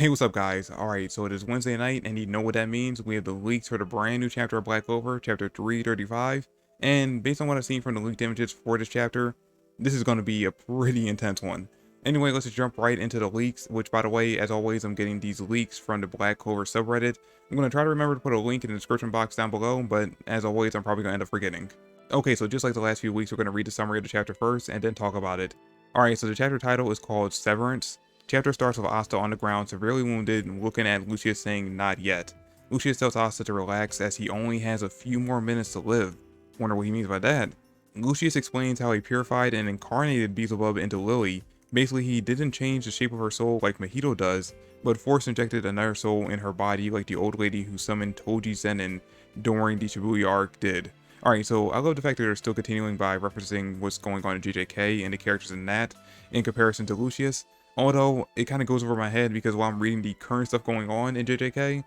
Hey, what's up, guys? Alright, so it is Wednesday night, and you know what that means. We have the leaks for the brand new chapter of Black Clover, chapter 335. And based on what I've seen from the leaked images for this chapter, this is going to be a pretty intense one. Anyway, let's just jump right into the leaks, which, by the way, as always, I'm getting these leaks from the Black Clover subreddit. I'm going to try to remember to put a link in the description box down below, but as always, I'm probably going to end up forgetting. Okay, so just like the last few weeks, we're going to read the summary of the chapter first, and then talk about it. Alright, so the chapter title is called Severance. Chapter starts with Asta on the ground, severely wounded, looking at Lucius saying, "Not yet." Lucius tells Asta to relax as he only has a few more minutes to live. Wonder what he means by that. Lucius explains how he purified and incarnated Beelzebub into Lily. Basically, he didn't change the shape of her soul like Mojito does, but force injected another soul in her body like the old lady who summoned Toji Zenin during the Shibuya arc did. Alright, so I love the fact that they're still continuing by referencing what's going on in JJK and the characters in that in comparison to Lucius. Although, it kind of goes over my head because while I'm reading the current stuff going on in JJK,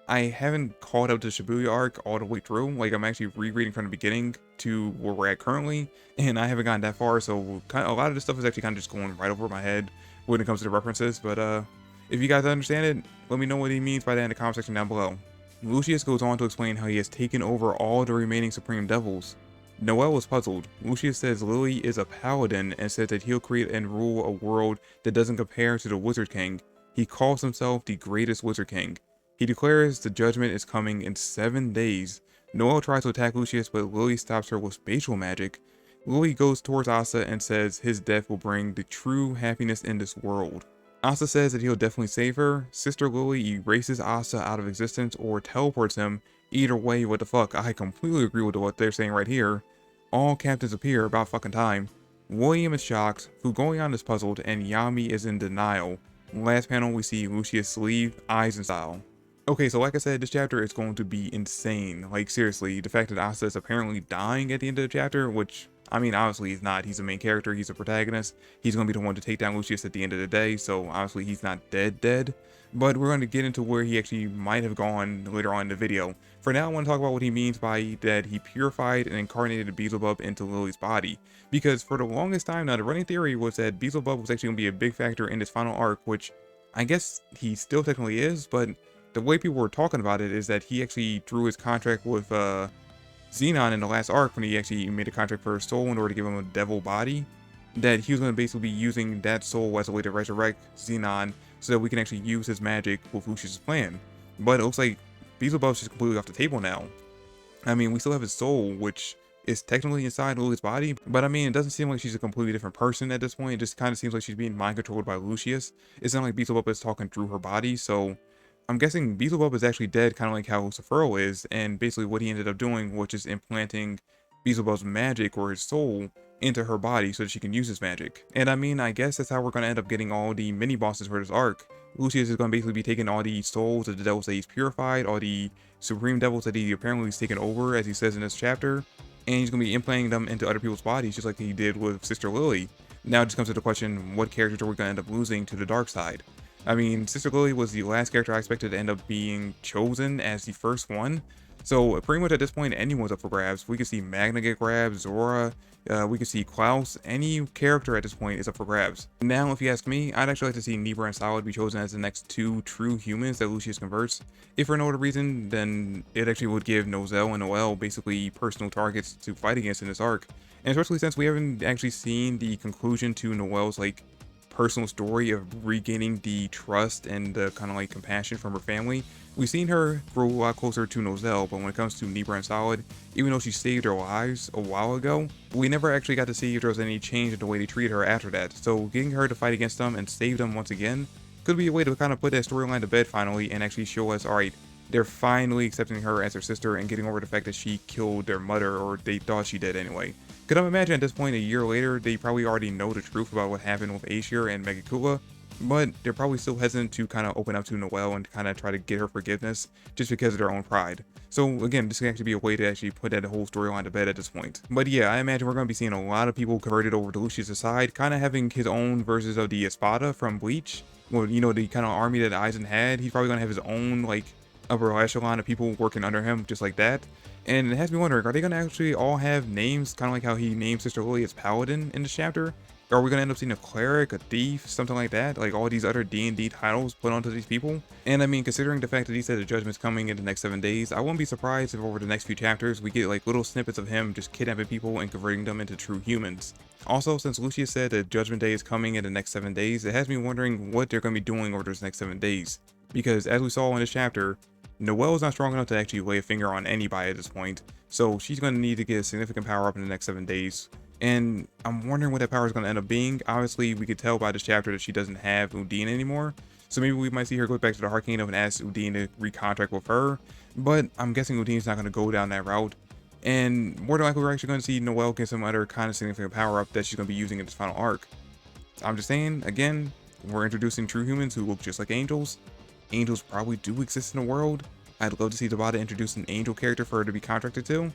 I haven't caught up to Shibuya arc all the way through. Like, I'm actually rereading from the beginning to where we're at currently, and I haven't gotten that far, so a lot of this stuff is actually kind of just going right over my head when it comes to the references. But if you guys understand it, let me know what he means by that in the comment section down below. Lucius goes on to explain how he has taken over all the remaining Supreme Devils. Noelle was puzzled. Lucius says Lily is a paladin and says that he'll create and rule a world that doesn't compare to the Wizard King. He calls himself the greatest Wizard King. He declares the judgment is coming in 7 days. Noelle tries to attack Lucius, but Lily stops her with spatial magic. Lily goes towards Asta and says his death will bring the true happiness in this world. Asta says that he'll definitely save her. Sister Lily erases Asta out of existence or teleports him. Either way, what the fuck, I completely agree with what they're saying right here. All captains appear about fucking time. William is shocked, Fugoyan is puzzled, and Yami is in denial. Last panel, we see Lucius leave, eyes in style. Okay, so like I said, this chapter is going to be insane. Like, seriously, the fact that Asta is apparently dying at the end of the chapter, which, I mean, obviously he's not. He's the main character, he's a protagonist. He's going to be the one to take down Lucius at the end of the day, so obviously he's not dead. But we're going to get into where he actually might have gone later on in the video. For now, I want to talk about what he means by that he purified and incarnated Beelzebub into Lily's body. Because for the longest time now, the running theory was that Beelzebub was actually going to be a big factor in this final arc, which I guess he still technically is, but the way people were talking about it is that he actually drew his contract with Xenon in the last arc when he actually made a contract for his soul in order to give him a devil body. That he was going to basically be using that soul as a way to resurrect Xenon so that we can actually use his magic with Lucius' plan. But it looks like Beelzebub's just completely off the table now. I mean, we still have his soul, which is technically inside Lily's body, but I mean, it doesn't seem like she's a completely different person at this point. It just kind of seems like she's being mind controlled by Lucius. It's not like Beelzebub is talking through her body, so I'm guessing Beelzebub is actually dead, kind of like how Sephiroth is, and basically what he ended up doing was just implanting Beelzebub's magic or his soul into her body so that she can use his magic. And I mean, I guess that's how we're going to end up getting all the mini bosses for this arc. Lucius is going to basically be taking all the souls of the devils that he's purified, all the supreme devils that he apparently has taken over, as he says in this chapter, and he's going to be implanting them into other people's bodies just like he did with Sister Lily. Now it just comes to the question, what characters are we going to end up losing to the dark side? I mean, Sister Lily was the last character I expected to end up being chosen as the first one. So pretty much at this point, anyone's up for grabs. We could see Magna get grabbed, Zora, we could see Klaus. Any character at this point is up for grabs. Now, if you ask me, I'd actually like to see Nebra and Solid be chosen as the next 2 true humans that Lucius converts. If for no other reason, then it actually would give Nozel and Noelle basically personal targets to fight against in this arc. And especially since we haven't actually seen the conclusion to Noelle's like personal story of regaining the trust and the kind of like compassion from her family. We've seen her grow a lot closer to Nozel, but when it comes to Nebra and Solid, even though she saved their lives a while ago, we never actually got to see if there was any change in the way they treated her after that. So getting her to fight against them and save them once again could be a way to kind of put that storyline to bed finally and actually show us, alright, they're finally accepting her as their sister and getting over the fact that she killed their mother, or they thought she did anyway. Could I imagine at this point, a year later, they probably already know the truth about what happened with Aesir and Megakula, but they're probably still hesitant to kind of open up to Noelle and kind of try to get her forgiveness just because of their own pride. So again, this can actually be a way to actually put that whole storyline to bed at this point. But yeah, I imagine we're going to be seeing a lot of people converted over to Lucius' side, kind of having his own versions of the Espada from Bleach. Well, you know, the kind of army that Aizen had. He's probably going to have his own, like, upper echelon of people working under him just like that. And it has me wondering, are they going to actually all have names, kind of like how he named Sister Lily as Paladin in this chapter? Are we gonna end up seeing a cleric, a thief, something like that? Like all these other D&D titles put onto these people? And I mean, considering the fact that he said the judgment's coming in the next 7 days, I wouldn't be surprised if over the next few chapters we get like little snippets of him just kidnapping people and converting them into true humans. Also, since Lucius said that Judgment Day is coming in the next 7 days, it has me wondering what they're gonna be doing over those next 7 days. Because as we saw in this chapter, Noelle is not strong enough to actually lay a finger on anybody at this point, so she's gonna need to get a significant power up in the next 7 days. And I'm wondering what that power is going to end up being. Obviously, we could tell by this chapter that she doesn't have Udine anymore. So maybe we might see her go back to the Heart Kingdom and ask Udine to recontract with her. But I'm guessing Udine's not going to go down that route. And more than likely, we're actually going to see Noelle get some other kind of significant power up that she's going to be using in this final arc. I'm just saying, again, we're introducing true humans who look just like angels. Angels probably do exist in the world. I'd love to see Tabata introduce an angel character for her to be contracted to.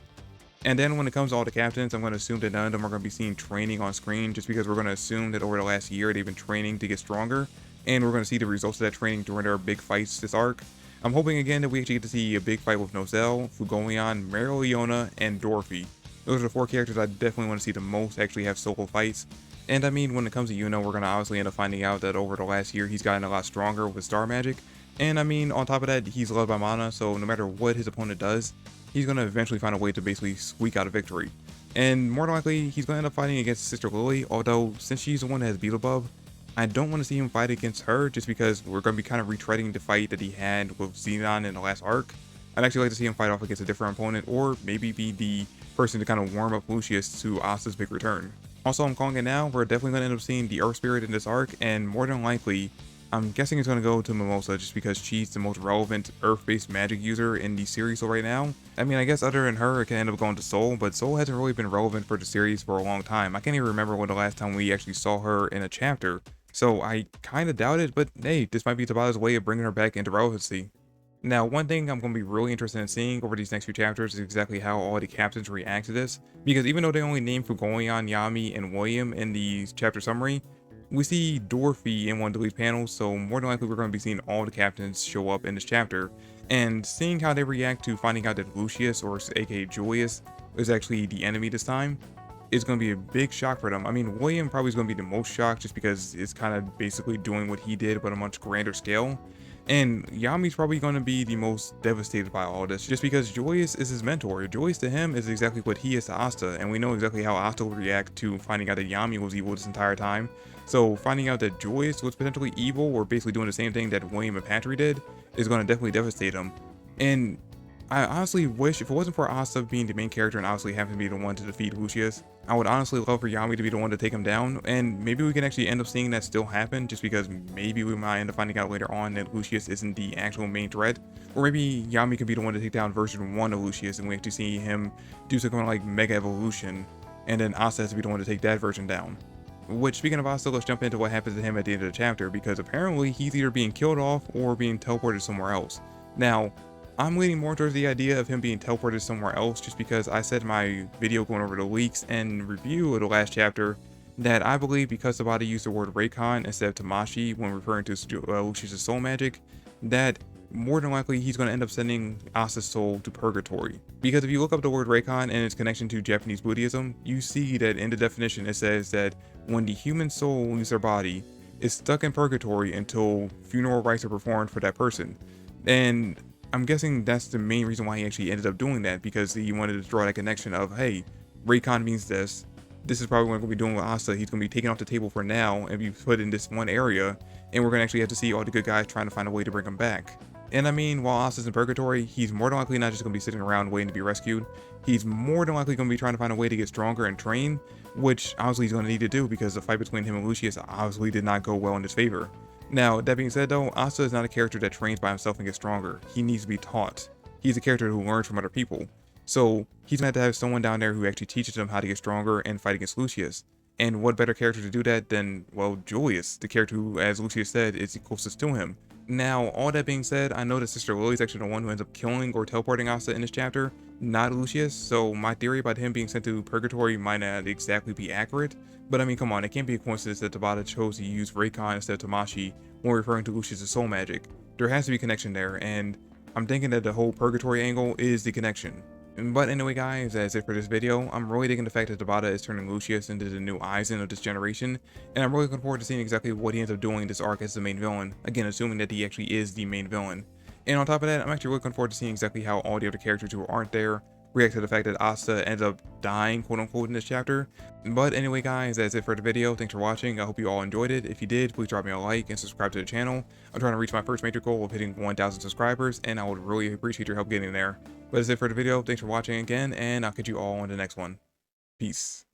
And then when it comes to all the captains, I'm going to assume that none of them are going to be seen training on screen, just because we're going to assume that over the last year they've been training to get stronger, and we're going to see the results of that training during their big fights this arc. I'm hoping again that we actually get to see a big fight with Nozel, Fugolion, Mereoleona, and Dorothy. Those are the 4 characters I definitely want to see the most actually have solo fights. And I mean, when it comes to Yuno, we're going to obviously end up finding out that over the last year he's gotten a lot stronger with Star Magic. And I mean, on top of that, he's loved by Mana, so no matter what his opponent does, he's going to eventually find a way to basically squeak out a victory. And more than likely, he's going to end up fighting against Sister Lily, although since she's the one that has Beelzebub, I don't want to see him fight against her just because we're going to be kind of retreading the fight that he had with Xenon in the last arc. I'd actually like to see him fight off against a different opponent, or maybe be the person to kind of warm up Lucius to Asta's big return. Also, I'm calling it now, we're definitely going to end up seeing the Earth Spirit in this arc, and more than likely, I'm guessing it's going to go to Mimosa just because she's the most relevant Earth-based magic user in the series right now. I mean, I guess other than her, it can end up going to Soul, but Soul hasn't really been relevant for the series for a long time. I can't even remember when the last time we actually saw her in a chapter, so I kind of doubt it, but hey, this might be Tabata's way of bringing her back into relevancy. Now, one thing I'm going to be really interested in seeing over these next few chapters is exactly how all the captains react to this, because even though they only named Fugolion, Yami, and William in the chapter summary, we see Dorothy in one of the lead panels, so more than likely we're going to be seeing all the captains show up in this chapter. And seeing how they react to finding out that Lucius, or aka Julius, is actually the enemy this time, is going to be a big shock for them. I mean, William probably is going to be the most shocked just because it's kind of basically doing what he did but on a much grander scale. And Yami's probably going to be the most devastated by all this, just because Julius is his mentor. Julius to him is exactly what he is to Asta, and we know exactly how Asta would react to finding out that Yami was evil this entire time. So finding out that Julius was potentially evil, or basically doing the same thing that William and Patry did, is going to definitely devastate him. And I honestly wish, if it wasn't for Asta being the main character and obviously having to be the one to defeat Lucius, I would honestly love for Yami to be the one to take him down, and maybe we can actually end up seeing that still happen, just because maybe we might end up finding out later on that Lucius isn't the actual main threat, or maybe Yami could be the one to take down version 1 of Lucius, and we actually see him do something like Mega Evolution, and then Asta has to be the one to take that version down. Which, speaking of Asta, let's jump into what happens to him at the end of the chapter, because apparently he's either being killed off or being teleported somewhere else. Now, I'm leaning more towards the idea of him being teleported somewhere else, just because I said in my video going over the leaks and review of the last chapter that I believe because Tabata used the word Raycon instead of Tamashi when referring to Lucius' soul magic, that more than likely he's going to end up sending Asta's soul to Purgatory. Because if you look up the word Raycon and its connection to Japanese Buddhism, you see that in the definition it says that when the human soul leaves their body, it's stuck in Purgatory until funeral rites are performed for that person. And I'm guessing that's the main reason why he actually ended up doing that, because he wanted to draw that connection of, hey, Raycon means this. This is probably what we're going to be doing with Asta. He's going to be taken off the table for now and be put in this one area, and we're going to actually have to see all the good guys trying to find a way to bring him back. And I mean, while Asta's in Purgatory, he's more than likely not just going to be sitting around waiting to be rescued. He's more than likely going to be trying to find a way to get stronger and train, which obviously he's going to need to do because the fight between him and Lucius obviously did not go well in his favor. Now, that being said though, Asta is not a character that trains by himself and gets stronger. He needs to be taught. He's a character who learns from other people. So he's going to have someone down there who actually teaches him how to get stronger and fight against Lucius. And what better character to do that than, well, Julius, the character who, as Lucius said, is the closest to him. Now, all that being said, I know that Sister Lily's actually the one who ends up killing or teleporting Asta in this chapter, not Lucius, so my theory about him being sent to Purgatory might not exactly be accurate, but I mean, come on, it can't be a coincidence that Tabata chose to use Raycon instead of Tamashi when referring to Lucius' soul magic. There has to be a connection there, and I'm thinking that the whole Purgatory angle is the connection. But anyway guys, that's it for this video. I'm really digging the fact that Tabata is turning Lucius into the new Aizen of this generation, and I'm really looking forward to seeing exactly what he ends up doing this arc as the main villain, again assuming that he actually is the main villain. And on top of that, I'm actually looking forward to seeing exactly how all the other characters who aren't there react to the fact that Asta ends up dying, quote unquote, in this chapter. But anyway guys, that's it for the video. Thanks for watching. I hope you all enjoyed it. If you did, please drop me a like and subscribe to the channel. I'm trying to reach my first major goal of hitting 1,000 subscribers, and I would really appreciate your help getting there. But that's it for the video. Thanks for watching again, and I'll catch you all in the next one. Peace.